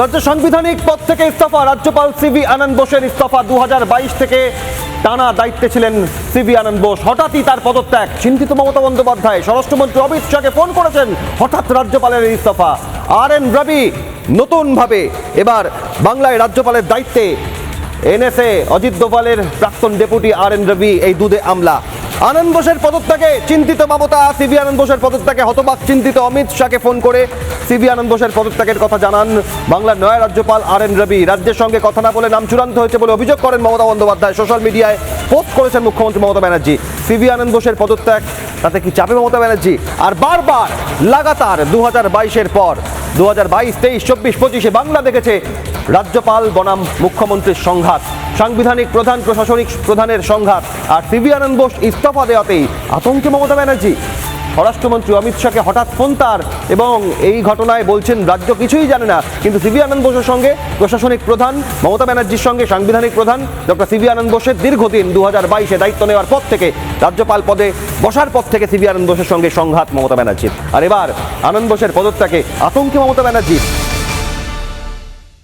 রাজ্য সাংবিধানিক পদ থেকে ইস্তফা রাজ্যপাল সিভি আনন্দ বোসের ইস্তফা। 2022 থেকে টানা দায়িত্বে ছিলেন সিভি আনন্দ বোস, হঠাৎই তার পদত্যাগ। চিন্তিত মমতা বন্দ্যোপাধ্যায় স্বরাষ্ট্রমন্ত্রী অমিত শাহকে ফোন করেছেন, হঠাৎ রাজ্যপালের ইস্তফা। RN রবি নতুনভাবে এবার বাংলায় রাজ্যপালের দায়িত্বে। NSA অজিত দোভালের প্রাক্তন ডেপুটি RN রবি এই দুধে আমলা। আনন্দ বোসের পদত্যাগে চিন্তিত মমতা, সিভি আনন্দ বোসের পদত্যাগে হতবাক চিন্তিত। অমিত শাহকে ফোন করে সিভি আনন্দ বোসের পদত্যাগের কথা জানান বাংলার নয়া রাজ্যপাল RN রবি। রাজ্যের সঙ্গে কথা না বলে নাম চূড়ান্ত হয়েছে বলে অভিযোগ করেন মমতা বন্দ্যোপাধ্যায়। সোশ্যাল মিডিয়ায় পোস্ট করেছেন মুখ্যমন্ত্রী মমতা ব্যানার্জি। সিভি আনন্দ বোসের পদত্যাগ, তাতে কি চাপে মমতা ব্যানার্জি? আর বারবার লাগাতার 2022-এর পর 2022, 23, 24, 25-এ বাংলা দেখেছে রাজ্যপাল বনাম মুখ্যমন্ত্রীর সংঘাত, সাংবিধানিক প্রধান প্রশাসনিক প্রধানের সংঘাত। আর সিভি আনন্দ বোস ইস্তফা দেওয়াতেই আতঙ্কে মমতা ব্যানার্জি। স্বরাষ্ট্রমন্ত্রী অমিত শাহকে হঠাৎ ফোন তার, এবং এই ঘটনায় বলছেন রাজ্য কিছুই জানে না। কিন্তু সিভি আনন্দ বোসের সঙ্গে প্রশাসনিক প্রধান মমতা ব্যানার্জির সঙ্গে সাংবিধানিক প্রধান ডক্টর সিভি আনন্দ বোসের দীর্ঘদিন 2022-এ দায়িত্ব নেওয়ার পর থেকে, রাজ্যপাল পদে বসার পর থেকে সিভি আনন্দ বোসের সঙ্গে সংঘাত মমতা ব্যানার্জির। আর এবার আনন্দ বোসের পদত্যাগে আতঙ্কে মমতা ব্যানার্জি।